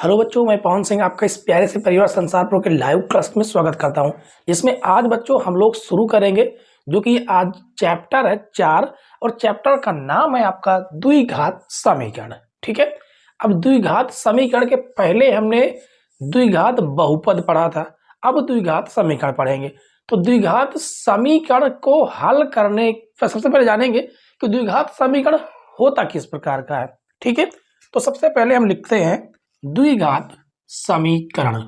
Hello बच्चों, मैं पवन सिंह आपका इस प्यारे से परिवार संसार प्रो के लाइव क्लास में स्वागत करता हूं। इसमें आज बच्चों हम लोग शुरू करेंगे जो कि आज चैप्टर है 4 और चैप्टर का नाम है आपका द्विघात समीकरण। ठीक है, अब द्विघात समीकरण के पहले हमने द्विघात बहुपद पढ़ा था, अब द्विघात समीकरण पढ़ेंगे। तो द्विघात समीकरण को हल करने सबसे पहले जानेंगे कि द्विघात समीकरण होता किस प्रकार का है। ठीक है, तो सबसे पहले हम लिखते हैं द्विघात समीकरण।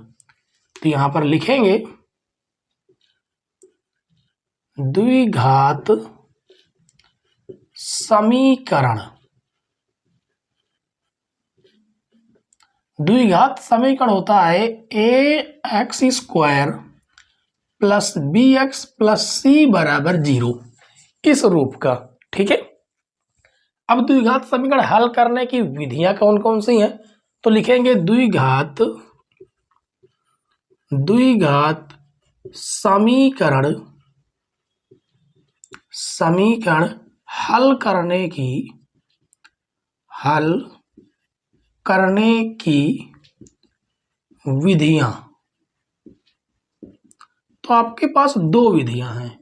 तो यहां पर लिखेंगे द्विघात समीकरण। द्विघात समीकरण होता है ax² plus bx plus c बराबर 0, इस रूप का। ठीक है, अब द्विघात समीकरण हल करने की विधियां कौन कौन सी हैं, तो लिखेंगे द्विघात समीकरण हल करने की विधियां। तो आपके पास दो विधियां हैं।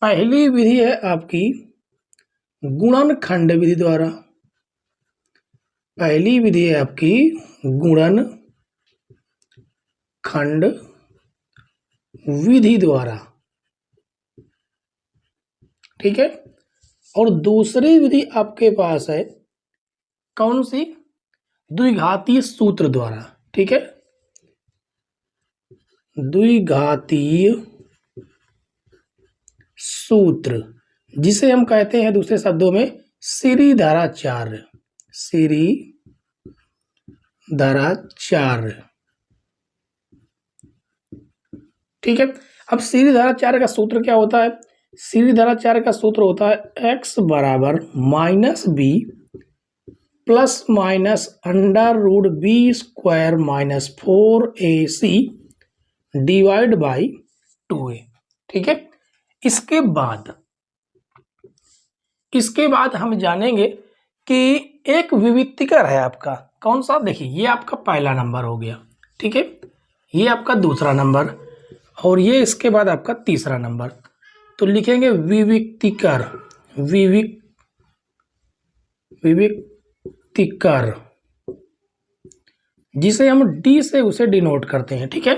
पहली विधि है आपकी गुणनखंड विधि द्वारा। पहली विधि है आपकी गुणनखंड विधि द्वारा। ठीक है, और दूसरी विधि आपके पास है कौन सी, द्विघातीय सूत्र द्वारा। ठीक है, द्विघातीय सूत्र जिसे हम कहते हैं दूसरे शब्दों में श्रीधराचार्य। ठीक है, अब श्रीधराचार्य का सूत्र क्या होता है, श्रीधराचार्य का सूत्र होता है x बराबर -b plus minus √b² minus 4ac divide by 2a। ठीक है, इसके बाद हम जानेंगे कि एक विविक्तिकर है आपका कौन सा। देखिए, ये आपका पहला नंबर हो गया। ठीक है, ये आपका दूसरा नंबर और ये इसके बाद आपका तीसरा नंबर। तो लिखेंगे विविक्तिकर जिसे हम डी से उसे डिनोट करते हैं। ठीक है,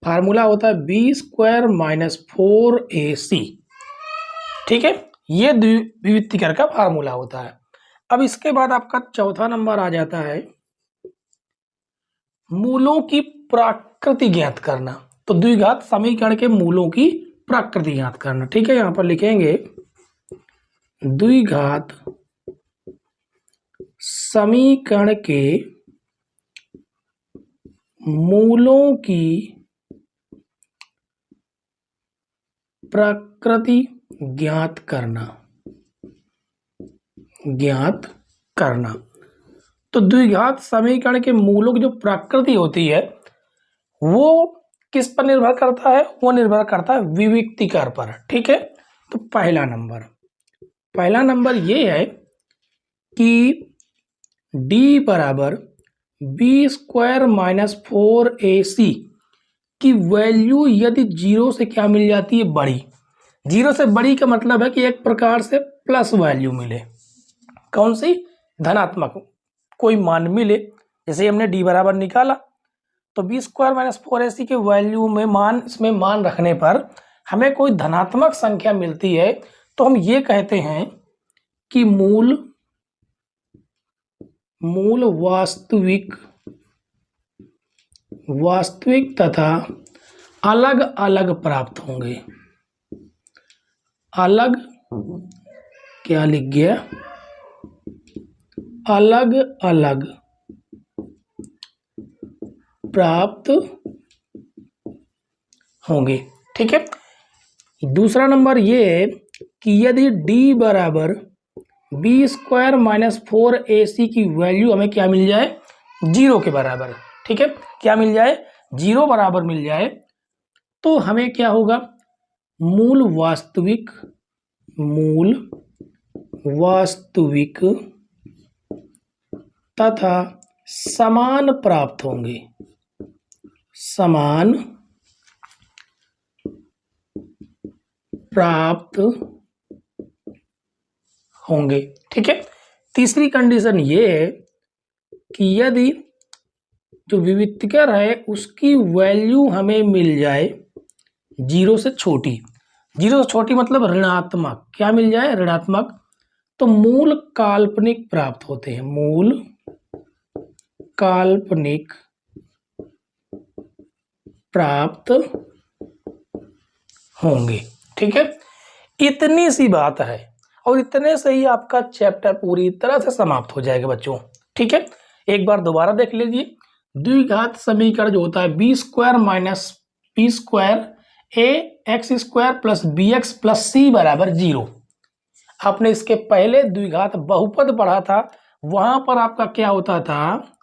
फार्मूला होता है b² माइनस 4ac। ठीक है, ये विविक्तिकर का फार्मूला होता है। अब इसके बाद आपका चौथा नंबर आ जाता है मूलों की प्रकृति ज्ञात करना। तो द्विघात समीकरण के मूलों की प्रकृति ज्ञात करना। ठीक है, यहां पर लिखेंगे द्विघात समीकरण के मूलों की प्रकृति ज्ञात करना। तो द्विघात समीकरण के मूलों की जो प्रकृति होती है वो किस पर निर्भर करता है, वो निर्भर करता है विविक्तिकर पर। ठीक है, तो पहला नंबर ये है कि d बराबर b² माइनस 4ac की वैल्यू यदि 0 से क्या मिल जाती है, बड़ी। 0 से बड़ी का मतलब है कि एक प्रकार से प्लस वैल्यू मिले, कौन सी, धनात्मक कोई मान मिले। जैसे हमने d बराबर निकाला तो b² माइनस 4ac के वैल्यू में इसमें मान रखने पर हमें कोई धनात्मक संख्या मिलती है, तो हम ये कहते हैं कि मूल वास्तविक तथा अलग अलग प्राप्त होंगे। अलग क्या लिख गया, अलग अलग प्राप्त होंगे। ठीक है, दूसरा नंबर ये है कि यदि d बराबर b² माइनस 4ac की वैल्यू हमें क्या मिल जाए, 0 के बराबर। ठीक है, क्या मिल जाए, 0 बराबर मिल जाए, तो हमें क्या होगा, मूल वास्तविक तथा समान प्राप्त होंगे, समान प्राप्त होंगे। ठीक है। तीसरी कंडीशन ये है कि यदि जो विविक्तिकर है उसकी वैल्यू हमें मिल जाए 0 से छोटी, 0 से छोटी मतलब ऋणात्मक, क्या मिल जाए, ऋणात्मक, तो मूल काल्पनिक प्राप्त होते हैं, मूल काल्पनिक प्राप्त होंगे। ठीक है। इतनी सी बात है और इतने से ही आपका चैप्टर पूरी तरह से समाप्त हो जाएगा बच्चों। ठीक है। एक बार दोबारा देख लीजिए, द्विघात समीकरण जो होता है b square minus b square a x square plus b x plus c बराबर 0। आपने इसके पहले द्विघात बहुपद पढ़ा था, वहां पर आपका क्या होता था,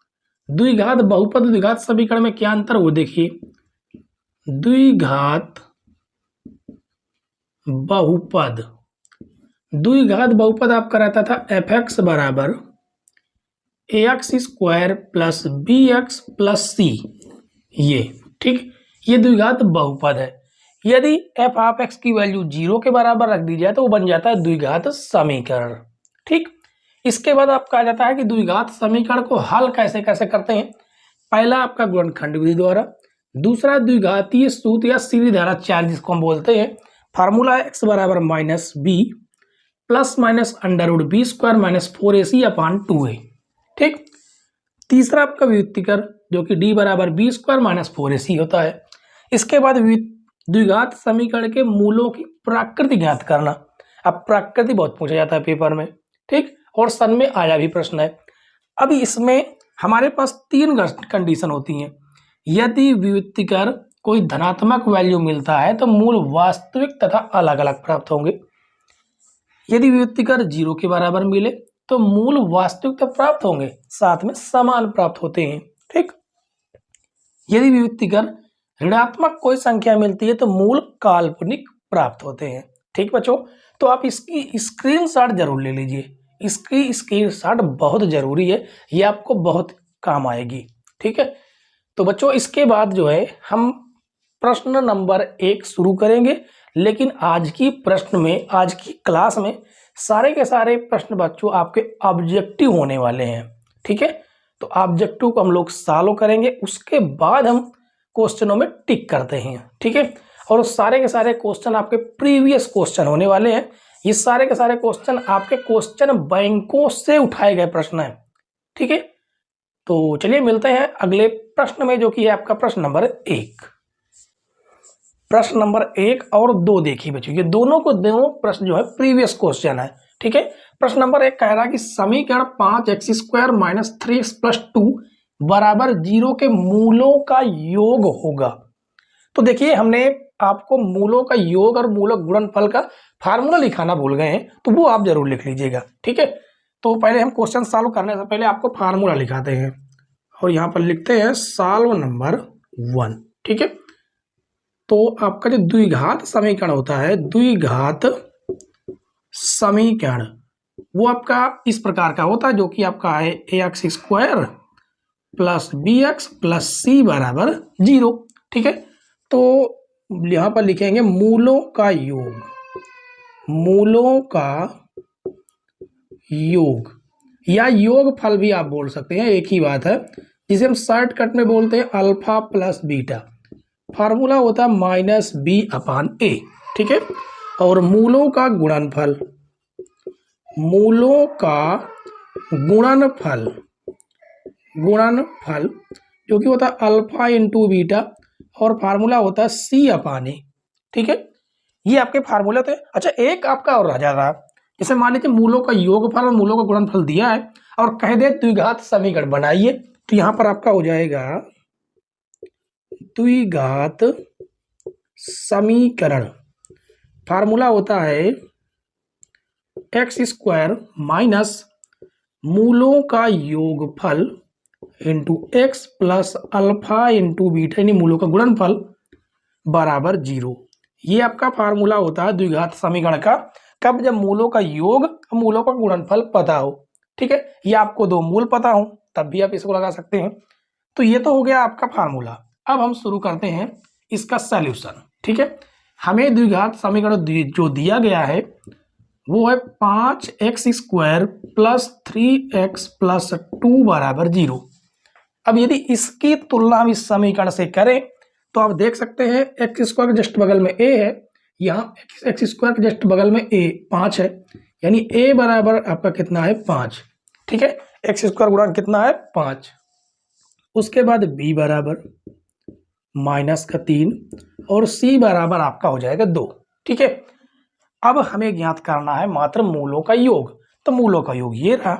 द्विघात बहुपद द्विघात समीकरण में क्या अंतर हो, देखिए, द्विघात बहुपद, द्विघात बहुपद आपका रहता था एफ एक्स बराबर a x square plus b x plus c, ये ठीक, ये द्विघात बहुपद है। यदि एफ ऑफ एक्स की वैल्यू 0 के बराबर रख दी जाए तो वो बन जाता है द्विघात समीकरण। ठीक। इसके बाद आपका आ जाता है कि द्विघात समीकरण को हल कैसे कैसे करते हैं। पहला आपका गुणनखंड विधि द्वारा, दूसरा द्विघातीय सूत्र या सीधी धारा चार्ज जिसको हम बोलते हैं, फार्मूला एक्स बराबर minus b plus minus under root b square minus 4ac upon 2a। ठीक। तीसरा आपका व्युत्कीकर जो कि d बराबर बी स्क्वायर माइनस 4ac होता है। इसके बाद द्विघात समीकरण के मूलों की प्राकृति ज्ञात करना। अब प्राकृति बहुत पूछा जाता है पेपर में, ठीक, और सन में आया भी प्रश्न है। अभी इसमें हमारे पास 3 कंडीशन होती हैं। यदि व्युत्कीकर कोई धनात्मक वैल्यू मिलता है तो मूल वास्तविक तथा अलग अलग प्राप्त होंगे। यदि व्युत्कीकर 0 के बराबर मिले तो मूल वास्तविक तथा प्राप्त होंगे, साथ में समान प्राप्त होते हैं। ठीक। यदि व्युत्कीकर ऋणात्मक कोई संख्या मिलती है तो मूल काल्पनिक प्राप्त होते हैं। ठीक बच्चों, तो आप इसकी स्क्रीनशॉट जरूर ले लीजिए, इसकी स्क्रीनशॉट बहुत जरूरी है, ये आपको बहुत काम आएगी। ठीक है। तो बच्चों इसके बाद जो है हम प्रश्न नंबर 1 शुरू करेंगे, लेकिन आज की प्रश्न में, आज की क्लास में सारे के सारे प्रश्न बच्चों आपके ऑब्जेक्टिव होने वाले हैं। ठीक है। तो ऑब्जेक्टिव को हम लोग सॉल्व करेंगे, उसके बाद हम क्वेश्चनों में टिक करते हैं। ठीक है। और सारे के सारे क्वेश्चन आपके प्रीवियस क्वेश्चन होने वाले हैं। ये सारे के सारे क्वेश्चन आपके क्वेश्चन बैंकों से उठाए गए प्रश्न हैं। ठीक है। तो चलिए मिलते हैं अगले प्रश्न में, जो कि है आपका प्रश्न नंबर 1। प्रश्न नंबर 1 और 2 देखिए बच्चों, ये दोनों प्रश्न जो है प्रीवियस क्वेश्चन है। ठीक है। प्रश्न नंबर 1 कह रहा है कि समीकरण 5x square minus 3x plus 2 बराबर 0 के मूलों का योग होगा। तो देखिए हमने आपको मूलों का योग और मूलक गुणनफल का फार्मूला लिखाना भूल गए हैं, तो वो आप जरूर लिख लीजिएगा। ठीक है। तो पहले हम क्वेश्चन सॉल्व करने से पहले आपको फार्मूला लिखाते हैं और यहाँ पर लिखते हैं सॉल्व नंबर 1। ठीक है। तो आपका जो द्विघात समीकरण होता है, द्विघात समीकरण, वो आपका इस प्रकार का होता है, जो कि आपका है a x square plus b x plus c बराबर 0। ठीक है। तो यहां पर लिखेंगे मूलों का योग, मूलों का योग या योग फल भी आप बोल सकते हैं, एक ही बात है, जिसे हम शॉर्टकट में बोलते हैं अल्फा प्लस बीटा। फार्मूला होता है माइनस बी अपान ए। ठीक है। और मूलों का गुणनफल, मूलों का गुणनफल, गुणनफल जो कि होता है अल्फा इंटू बीटा, और फार्मूला होता है सी अपान ए। ठीक है। ये आपके फार्मूले थे। अच्छा, एक आपका और रह जा रहा है, जैसे मान लीजिए मूलों का योगफल और मूलों का गुणनफल दिया है और कह दे द्विघात समीकरण बनाइए, तो यहां पर आपका हो जाएगा द्विघात समीकरण। फार्मूला होता है एक्स स्क्वायर माइनस मूलों का योगफल into x plus alpha into beta, यानी मूलों का गुणनफल बराबर 0। ये आपका फार्मूला होता है द्विघात समीकरण का, कब, जब मूलों का योग और मूलों का गुणनफल पता हो। ठीक है। ये आपको 2 मूल पता हो, तब भी आप इसको लगा सकते हैं। तो ये तो हो गया आपका फार्मूला। अब हम शुरू करते हैं इसका सॉल्यूशन। ठीक है, हमें द्विघात समीकरण जो दिया गया है वो है 5x² प्लस 3x प्लस 2 बराबर 0। अब यदि इसकी तुलना हम इस समीकरण से करें तो आप देख सकते हैं x² के जस्ट बगल में a है, यहाँ x² के जस्ट बगल में a 5 है, यानी a बराबर आपका कितना है 5। ठीक है, x² गुणा कितना है 5। उसके बाद b बराबर -3 और c बराबर आपका हो जाएगा 2। ठीक है, अब हमें ज्ञात करना है मात्र मूलों का योग। तो मूलों का योग ये रहा,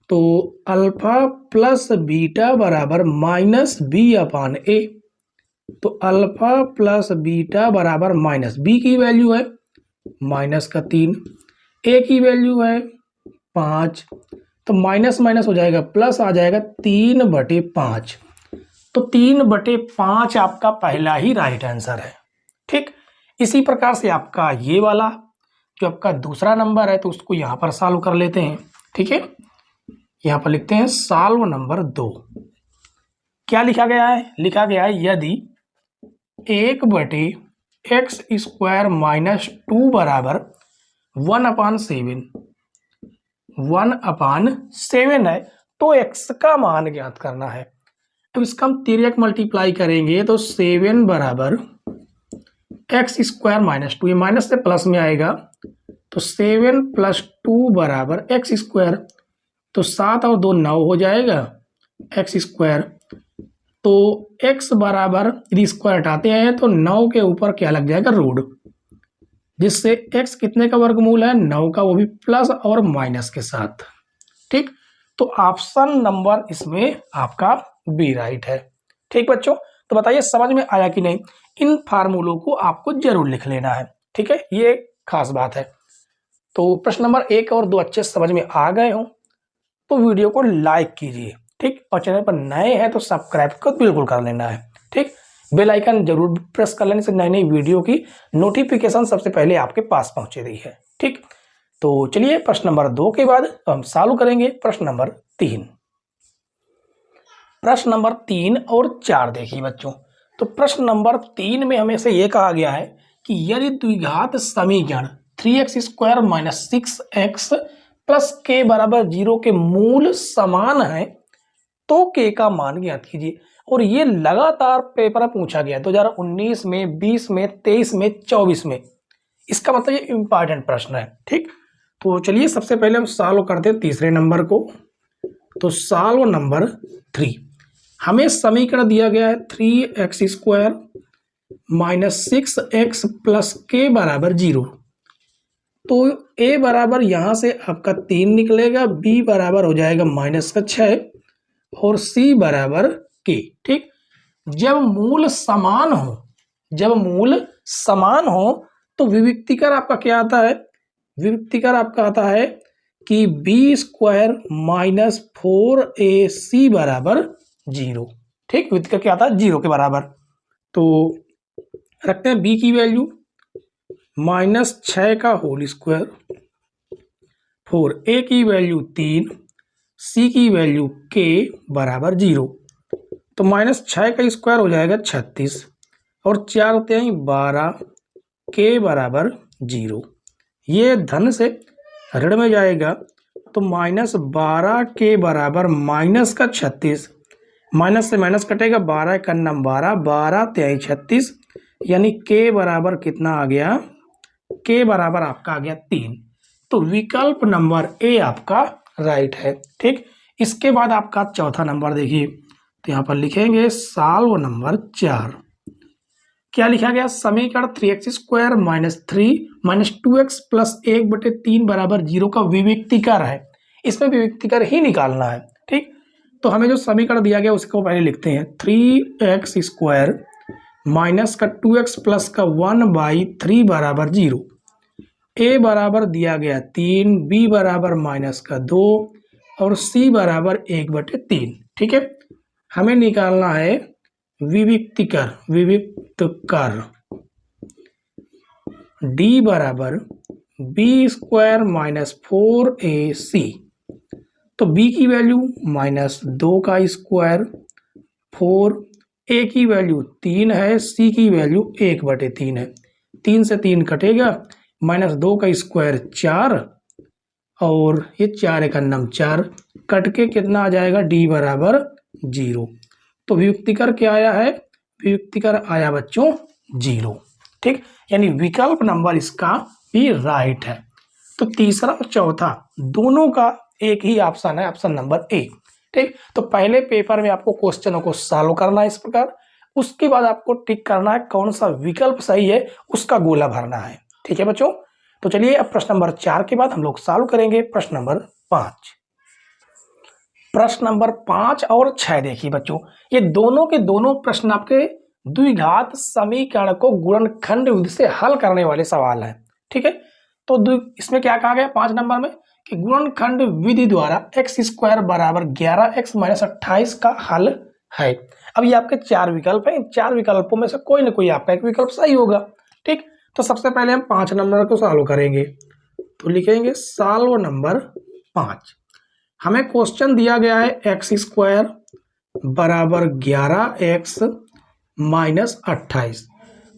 तो अल्फा प्लस बीटा बराबर -b/a। तो अल्फा प्लस बीटा बराबर माइनस, बी की वैल्यू है -3, ए की वैल्यू है 5, तो माइनस माइनस हो जाएगा प्लस आ जाएगा 3/5। तो 3/5 आपका पहला ही राइट आंसर है। ठीक, इसी प्रकार से आपका ये वाला जो आपका दूसरा नंबर है तो उसको यहाँ पर सॉल्व कर लेते हैं। ठीक है, यहाँ पर लिखते हैं सॉल्व नंबर 2। क्या लिखा गया है? लिखा गया है यदि 1/x² माइनस 2 बराबर 1/7 है तो x का मान ज्ञात करना है। अब इसका हम तिर्यक मल्टीप्लाई करेंगे तो 7 बराबर x² माइनस 2, ये माइनस से प्लस में आएगा तो 7 + 2 बराबर x²। तो 7 और 2 9 हो जाएगा x²। तो x बराबर यदि स्क्वायर हटाते हैं तो 9 के ऊपर क्या लग जाएगा रूट, जिससे x कितने का वर्गमूल है 9 का, वो भी प्लस और माइनस के साथ। ठीक, तो ऑप्शन नंबर इसमें आपका बी राइट है। ठीक बच्चों, तो बताइए समझ में आया कि नहीं? इन फार्मूलों को आपको जरूर लिख लेना है। ठीक है, ये खास बात है। तो प्रश्न नंबर 1 और 2 अच्छे समझ में आ गए हो तो वीडियो को लाइक कीजिए। ठीक, और चैनल पर नए हैं तो सब्सक्राइब को बिल्कुल कर लेना है। ठीक, बेल आइकन जरूर प्रेस कर लेने से नई नई वीडियो की नोटिफिकेशन सबसे पहले आपके पास पहुंचेगी है। ठीक, तो चलिए प्रश्न नंबर 2 के बाद हम चालू करेंगे प्रश्न नंबर 3। प्रश्न नंबर 3 और 4 देखिए बच्चों। तो प्रश्न नंबर 3 में हमें से ये कहा गया है कि यदि द्विघात समीकरण 3x² minus 6x plus k बराबर 0 के मूल समान है तो k का मान ज्ञात कीजिए। और ये लगातार पेपर पूछा गया 2019 में, 20 में, 23 में, 24 में। इसका मतलब ये इंपॉर्टेंट प्रश्न है। ठीक, तो चलिए सबसे पहले हम सॉल्व करते हैं तीसरे नंबर को। तो सॉल्व नंबर 3, हमें समीकरण दिया गया है 3x² minus 6x plus k बराबर 0। तो a बराबर यहाँ से आपका 3 निकलेगा, b बराबर हो जाएगा -6 और c बराबर k। ठीक, जब मूल समान हो तो विविक्तिकर आपका क्या आता है? विविक्तिकर आपका आता है कि b² माइनस 4ac बराबर 0। ठीक, विविक्तिकर क्या आता है 0 के बराबर। तो रखते हैं b की वैल्यू -6 का होल स्क्वायर, 4a की वैल्यू 3, c की वैल्यू k बराबर 0। तो -6 का स्क्वायर हो जाएगा 36 और 4 होते हैं 12, k बराबर 0। ये धन से ऋण में जाएगा तो -12 के बराबर -36, माइनस से माइनस कटेगा 12 का नाम 12, 12 × 36, यानी k बराबर कितना आ गया? k बराबर आपका आ गया 3। तो विकल्प नंबर ए आपका राइट है। ठीक, इसके बाद आपका चौथा नंबर देखिए। तो यहाँ पर लिखेंगे सॉल्व नंबर 4। क्या लिखा गया? समीकरण 3x² minus 3 minus 2x plus 1/3 बराबर 0 का विविक्तिकर है। इसमें विविक्तिकर ही निकालना है। ठीक, तो हमें जो समीकरण दिया गया उसको पहले लिखते हैं 3x² माइनस का 2x प्लस का 1/3 बराबर 0। a बराबर दिया गया 3, b बराबर -2 और c बराबर 1/3। ठीक है, हमें निकालना है विविक्तिकर d बराबर b² माइनस 4ac। तो b की वैल्यू -2 का स्क्वायर 4, a की वैल्यू 3 है, c की वैल्यू 1/3 है। 3 से 3 कटेगा, -2 का स्क्वायर 4 और ये 4 एक अन्नम 4 कट के कितना आ जाएगा, d बराबर 0। तो व्युत्तिकर क्या आया है, व्युत्तिकर आया बच्चों 0। ठीक, यानी विकल्प नंबर इसका भी राइट है। तो तीसरा और चौथा दोनों का एक ही ऑप्शन है, ऑप्शन नंबर ए। ठीक, तो पहले पेपर में आपको क्वेश्चनों को सॉल्व करना है इस प्रकार, उसके बाद आपको टिक करना है कौन सा विकल्प सही है, उसका गोला भरना है। ठीक है बच्चों, तो चलिए अब प्रश्न नंबर 4 के बाद हम लोग सॉल्व करेंगे प्रश्न नंबर 5। प्रश्न नंबर 5 और 6 देखिए बच्चों, ये दोनों के दोनों प्रश्न आपके द्विघात समीकरण को गुणनखंड विधि से हल करने वाले सवाल हैं। ठीक है, तो इसमें क्या कहा गया 5 नंबर में कि गुणनखंड विधि द्वारा x² बराबर 11x - 28 का हल है। अब ये आपके 4 विकल्प हैं, इन 4 विकल्पों में से कोई ना कोई आपका एक विकल्प सही होगा। ठीक, तो सबसे पहले हम 5 नंबर को सॉल्व करेंगे, तो लिखेंगे सॉल्व नंबर 5। हमें क्वेश्चन दिया गया है x² बराबर 11x - 28।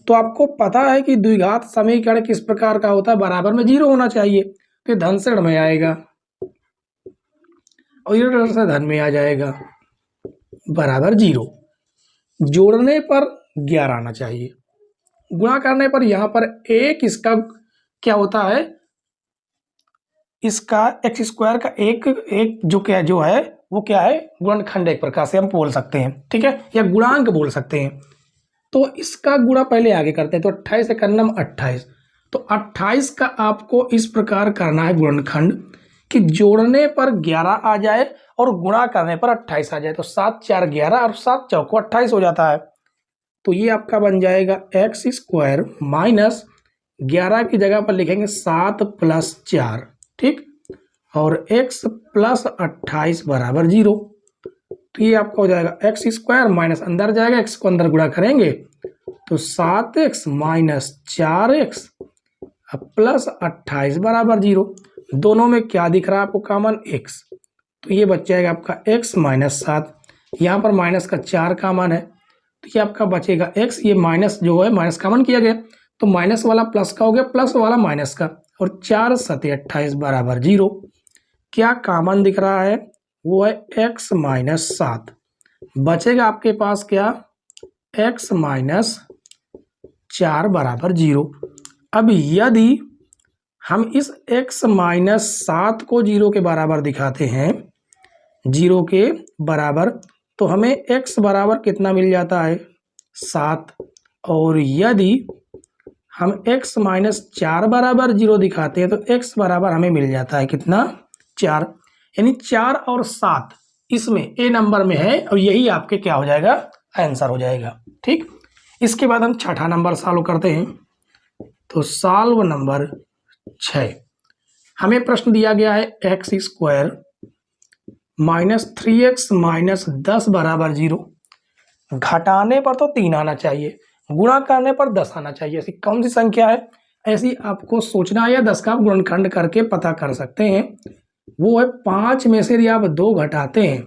तो आपको पता है कि द्विघात समीकरण किस प्रकार का होता है, बराबर में 0 होना चाहिए, तो धन से ऋण में आएगा और ये ऋण से धन में आ जाएगा, बराबर 0। जोड़ने पर 11 आना चाहिए, गुणा करने पर यहाँ पर एक इसका क्या होता है, इसका x² का एक जो है वो क्या है, गुणनखंड एक प्रकार से हम बोल सकते हैं। ठीक है, या गुणांक बोल सकते हैं। तो इसका गुणा पहले आगे करते हैं, तो 28 एक अन्नम 28, तो 28 का आपको इस प्रकार करना है गुणनखंड कि जोड़ने पर 11 आ जाए और गुणा करने पर 28 आ जाए। तो 7 4 11 और 7 चौको 28 हो जाता है। तो ये आपका बन जाएगा x² माइनस 11 की जगह पर लिखेंगे 7 + 4। ठीक, और x + 28 बराबर 0। तो ये आपका हो जाएगा x² माइनस अंदर जाएगा, x को अंदर गुणा करेंगे तो 7x - 4x प्लस 28 बराबर 0। दोनों में क्या दिख रहा है आपको कॉमन, x। तो ये बच जाएगा आपका x - 7, यहाँ पर माइनस का 4 कॉमन है, तो ये आपका बचेगा x। ये माइनस जो है माइनस कॉमन किया गया, तो माइनस वाला प्लस का हो गया, प्लस वाला माइनस का, और 4 × 7 = 28 बराबर 0। क्या कॉमन दिख रहा है, वो है x - 7। बचेगा आपके पास क्या, x - 4 बराबर 0। अब यदि हम इस x - 7 को 0 के बराबर दिखाते हैं, 0 के बराबर, तो हमें x बराबर कितना मिल जाता है, 7। और यदि हम x - 4 बराबर 0 दिखाते हैं, तो x बराबर हमें मिल जाता है कितना, 4। यानी 4 और 7 इसमें ए नंबर में है, और यही आपके क्या हो जाएगा, आंसर हो जाएगा। ठीक, इसके बाद हम छठा नंबर सॉल्व करते हैं। तो सॉल्व नंबर 6, हमें प्रश्न दिया गया है x² - 3x - 10 बराबर 0। घटाने पर तो 3 आना चाहिए, गुणा करने पर 10 आना चाहिए। ऐसी कौन सी संख्या है, ऐसी आपको सोचना है, या 10 का आप गुणनखंड करके पता कर सकते हैं। वो है 5 में से यदि आप 2 घटाते हैं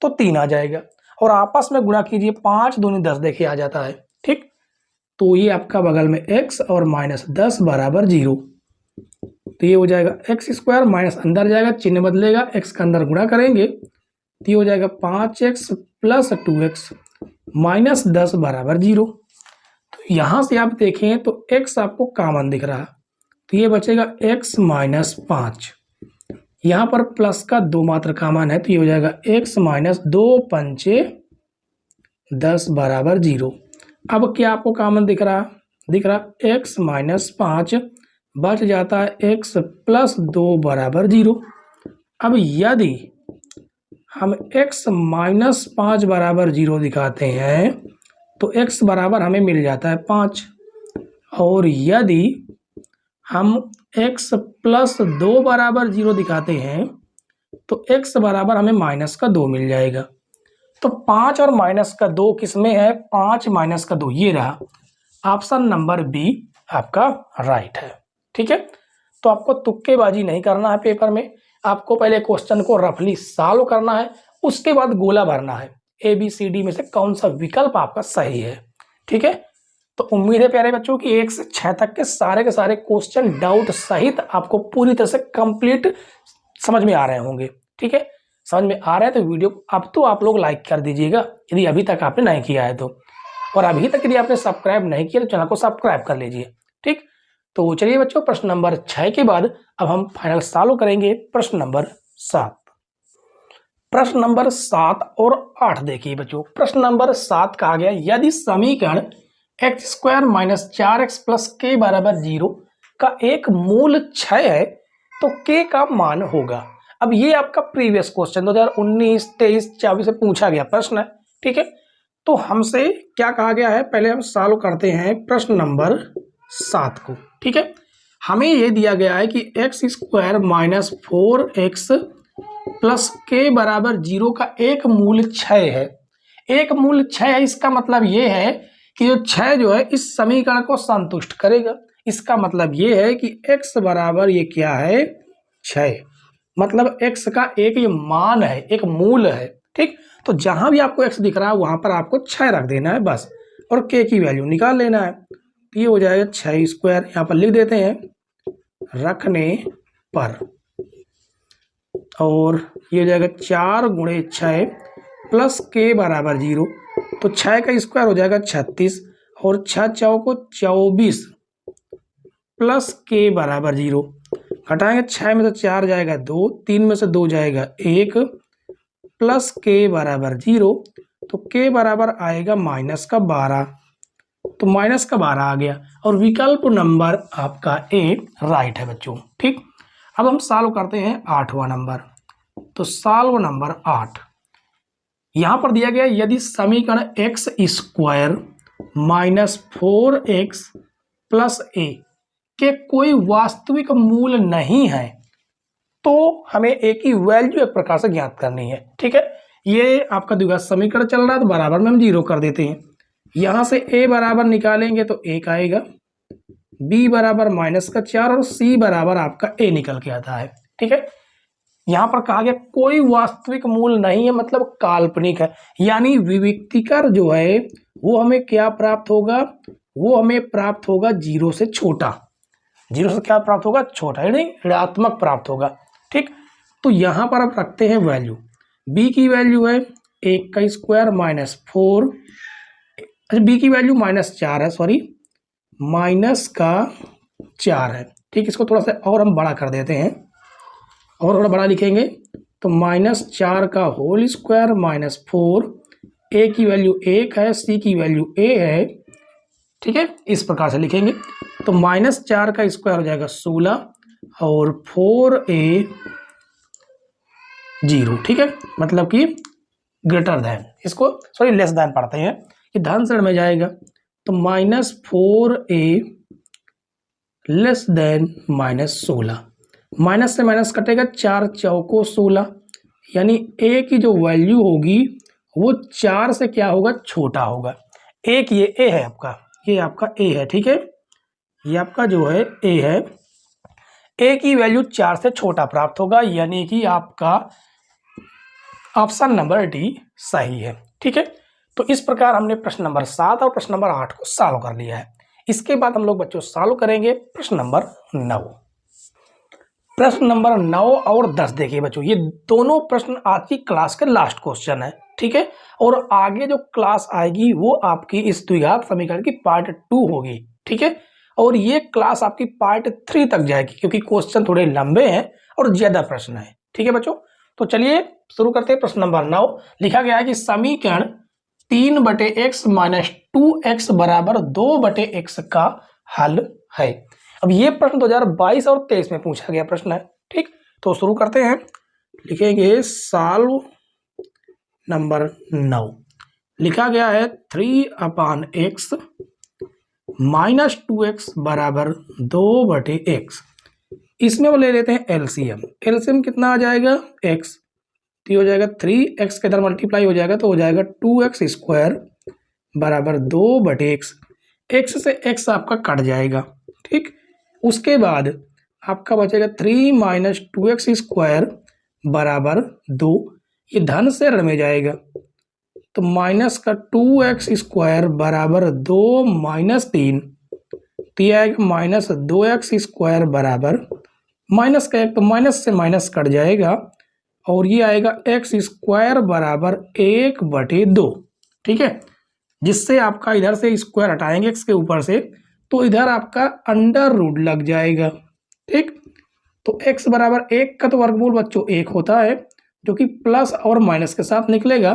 तो 3 आ जाएगा, और आपस में गुणा कीजिए, 5 दूनी 10 देखिए आ जाता है। ठीक, तो ये आपका बगल में x और -10 बराबर 0। तो ये हो जाएगा x² माइनस अंदर जाएगा, चिन्ह बदलेगा, x का अंदर गुणा करेंगे तो ये हो जाएगा 5x + 2x - 10 बराबर 0। तो यहाँ से आप देखें तो x आपको कॉमन दिख रहा है, तो ये बचेगा x - 5। यहाँ पर प्लस का 2 मात्र कॉमन है, तो ये हो जाएगा x - 2 × 5 = 10 बराबर 0। अब क्या आपको कॉमन दिख रहा x - 5 बच जाता है x + 2 बराबर 0। अब यदि हम x - 5 बराबर 0 दिखाते हैं, तो x बराबर हमें मिल जाता है 5, और यदि हम x + 2 बराबर 0 दिखाते हैं, तो x बराबर हमें -2 मिल जाएगा। तो 5 और -2 किस में है, 5 - 2 ये रहा, ऑप्शन नंबर बी आपका राइट है। ठीक है, तो आपको तुक्केबाजी नहीं करना है पेपर में, आपको पहले क्वेश्चन को रफली सॉल्व करना है, उसके बाद गोला भरना है ABCD में से कौन सा विकल्प आपका सही है। ठीक है, तो उम्मीद है प्यारे बच्चों कि 1 से 6 तक के सारे क्वेश्चन डाउट सहित आपको पूरी तरह से कंप्लीट समझ में आ रहे होंगे। ठीक है, समझ में आ रहा है तो वीडियो अब तो आप लोग लाइक कर दीजिएगा यदि अभी तक आपने नहीं किया है तो, और अभी तक यदि आपने सब्सक्राइब नहीं किया तो चैनल को सब्सक्राइब कर लीजिए। ठीक, तो चलिए बच्चों, प्रश्न नंबर 6 के बाद अब हम फाइनल सॉल्व करेंगे प्रश्न नंबर 7। प्रश्न नंबर 7 और 8 देखिए बच्चों। प्रश्न नंबर 7 कहा गया यदि समीकरण x² - 4x + k = 0 का एक मूल 6 है तो k का मान होगा। अब ये आपका प्रीवियस क्वेश्चन 2019, 23, 24 से पूछा गया प्रश्न है। ठीक है, तो हमसे क्या कहा गया है, पहले हम सॉल्व करते हैं प्रश्न नंबर 7 को। ठीक है, हमें ये दिया गया है कि x² - 4x + k = 0 का एक मूल 6 है। एक मूल 6 है, इसका मतलब ये है कि जो 6 जो है इस समीकरण को संतुष्ट करेगा। इसका मतलब ये है कि x बराबर ये क्या है, 6, मतलब x का एक ये मान है, एक मूल है। ठीक, तो जहां भी आपको x दिख रहा है वहां पर आपको 6 रख देना है बस, और k की वैल्यू निकाल लेना है। तो ये हो जाएगा 6², यहाँ पर लिख देते हैं रखने पर, और ये हो जाएगा 4 × 6 + k = 0। तो 6 का स्क्वायर हो जाएगा 36, और 6 चौको 24 + k = 0। घटाएंगे 6 में से 4 जाएगा 2, 3 में से 2 जाएगा 1, + k = 0। तो k बराबर आएगा -12, तो -12 आ गया, और विकल्प नंबर आपका A राइट है बच्चों। ठीक, अब हम सॉल्व करते हैं 8वां नंबर। तो सॉल्व नंबर 8, यहां पर दिया गया यदि समीकरण x² - 4x + a के कोई वास्तविक मूल नहीं है तो हमें a की वैल्यू एक प्रकार से ज्ञात करनी है। ठीक है, ये आपका द्विघात समीकरण चल रहा है तो बराबर में हम 0 कर देते हैं। यहां से a बराबर निकालेंगे तो 1 आएगा, b बराबर -4, और c बराबर आपका a निकल के आता है। ठीक है, यहां पर कहा गया कोई वास्तविक मूल नहीं है, मतलब काल्पनिक है, यानी विविक्तिकर जो है वो हमें क्या प्राप्त होगा, वो हमें प्राप्त होगा 0 से छोटा। 0 से क्या प्राप्त होगा, छोटा, यानी ऋणात्मक प्राप्त होगा। ठीक, तो यहां पर आप रखते हैं वैल्यू, b की वैल्यू है 1 का स्क्वायर -4, अच्छा b की वैल्यू -4 है, सॉरी -4 है। ठीक, इसको थोड़ा सा और हम बड़ा कर देते हैं, और थोड़ा बड़ा लिखेंगे तो -4 का होल स्क्वायर -4, a की वैल्यू 1 है, c की वैल्यू a है। ठीक है, इस प्रकार से लिखेंगे तो -4 का स्क्वायर हो जाएगा 16, और 4a 0। ठीक है, मतलब कि ग्रेटर देन, इसको सॉरी लेस देन पढ़ते हैं कि धन श्रेणी में जाएगा, तो -4a लेस देन -16, माइनस से माइनस कटेगा, 4 चौको 16, यानी a की जो वैल्यू होगी वो 4 से क्या होगा, छोटा होगा। एक ये a है आपका, ये आपका a है। ठीक है, ये आपका जो है a है, a की वैल्यू 4 से छोटा प्राप्त होगा, यानी कि आपका ऑप्शन नंबर डी सही है। ठीक है, तो इस प्रकार हमने प्रश्न नंबर 7 और प्रश्न नंबर 8 को सॉल्व कर लिया है। इसके बाद हम लोग बच्चों सॉल्व करेंगे प्रश्न नंबर 9। प्रश्न नंबर 9 और 10 देखिए बच्चों, ये दोनों प्रश्न आज की क्लास के लास्ट क्वेश्चन है। ठीक है, और आगे जो क्लास आएगी वो आपकी इस द्विघात समीकरण की पार्ट 2 होगी। ठीक है, और ये क्लास आपकी पार्ट 3 तक जाएगी, क्योंकि क्वेश्चन थोड़े लंबे हैं और ज्यादा प्रश्न है। ठीक है बच्चों, तो चलिए शुरू करते हैं। प्रश्न नंबर 9 लिखा गया है कि समीकरण 3/x - 2x = 2/x का हल है। अब ये प्रश्न 2022 और 23 में पूछा गया प्रश्न है। ठीक, तो शुरू करते हैं। लिखेंगे सॉल्व नंबर 9। लिखा गया है 3/x - 2x = 2/x। इसमें वो ले लेते हैं एलसीएम। एलसीएम कितना आ जाएगा, x, तो हो जाएगा 3x के इधर मल्टीप्लाई हो जाएगा तो हो जाएगा 2x² = 2/x। x से x आपका कट जाएगा। ठीक, उसके बाद आपका बचेगा 3 - 2x² बराबर 2, ये धन से ऋण में जाएगा तो माइनस का 2x² बराबर 2 माइनस 3, तो ये आएगा माइनस 2x² बराबर माइनस का 1 तो माइनस से माइनस कट जाएगा और ये आएगा x² बराबर 1/2। ठीक है, जिससे आपका इधर से स्क्वायर हटाएंगे x के ऊपर से तो इधर आपका अंडर रूट लग जाएगा। ठीक, तो x बराबर 1 का तो वर्गमूल बच्चों 1 होता है जो कि प्लस और माइनस के साथ निकलेगा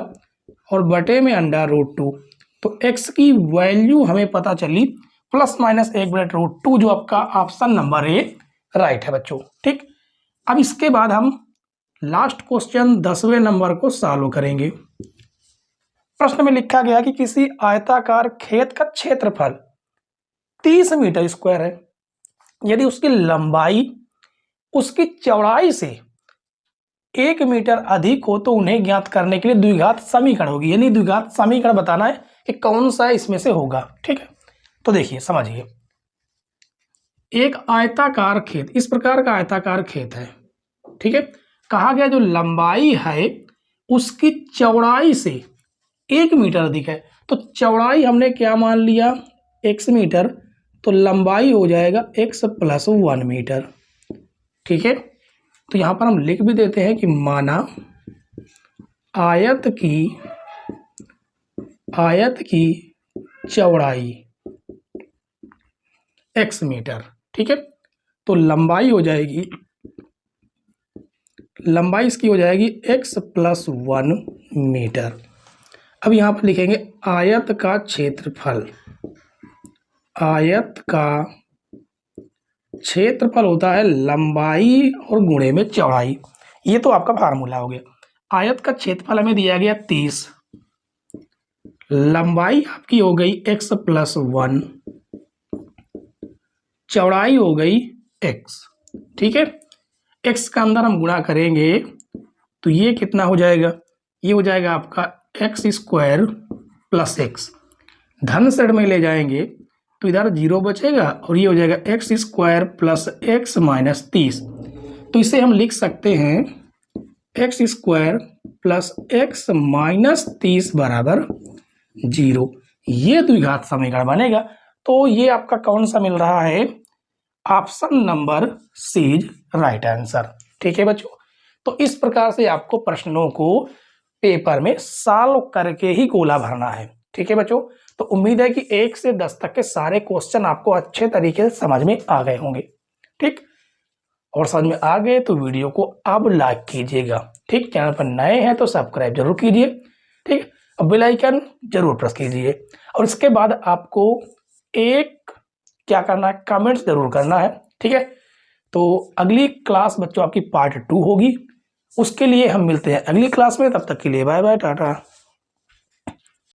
और बटे में अंडर रूट 2, तो x की वैल्यू हमें पता चली प्लस माइनस 1/√2 जो आपका ऑप्शन नंबर ए राइट है बच्चों। ठीक, अब इसके बाद हम लास्ट क्वेश्चन 10वें नंबर को सॉल्व करेंगे। प्रश्न में लिखा गया कि किसी आयताकार खेत का क्षेत्रफल 30 मीटर स्क्वायर है, यदि उसकी लंबाई उसकी चौड़ाई से 1 मीटर अधिक हो तो उन्हें ज्ञात करने के लिए द्विघात समीकरण होगी, यानी द्विघात समीकरण बताना है कि कौन सा इसमें से होगा। ठीक है, तो देखिए समझिए, एक आयताकार खेत, इस प्रकार का आयताकार खेत है। ठीक है, कहा गया जो लंबाई है उसकी चौड़ाई से 1 मीटर अधिक है, तो चौड़ाई हमने क्या मान लिया x मीटर, तो लंबाई हो जाएगा x + 1 मीटर। ठीक है, तो यहां पर हम लिख भी देते हैं कि माना आयत की चौड़ाई x मीटर। ठीक है, तो लंबाई इसकी हो जाएगी x + 1 मीटर। अब यहां पर लिखेंगे आयत का क्षेत्रफल, आयत का क्षेत्रफल होता है लंबाई और गुणे में चौड़ाई, ये तो आपका फार्मूला हो गया। आयत का क्षेत्रफल हमें दिया गया 30, लंबाई आपकी हो गई x + 1, चौड़ाई हो गई x। ठीक है, x का अंदर हम गुणा करेंगे तो ये कितना हो जाएगा, ये हो जाएगा आपका x² + x, धन से में ले जाएंगे तो इधर 0 बचेगा और ये हो जाएगा x² + x - 30, तो इसे हम लिख सकते हैं x² + x - 30 बराबर 0, ये द्विघात समीकरण बनेगा। तो ये आपका कौन सा मिल रहा है, option number C is right answer. ठीक है बच्चों, तो इस प्रकार से आपको प्रश्नों को पेपर में सॉल्व करके ही गोला भरना है। ठीक है बच्चों, तो उम्मीद है कि 1 से 10 तक के सारे क्वेश्चन आपको अच्छे तरीके से समझ में आ गए होंगे। ठीक, और समझ में आ गए तो वीडियो को अब लाइक कीजिएगा। ठीक, चैनल पर नए हैं तो सब्सक्राइब जरूर कीजिए। ठीक, अब बेल आइकन जरूर प्रेस कीजिए और इसके बाद आपको एक क्या करना है, कमेंट्स जरूर करना है। ठीक है, तो अगली क्लास बच्चों आपकी पार्ट 2 होगी, उसके लिए हम मिलते हैं अगली क्लास में। तब तक के लिए बाय बाय, टाटा।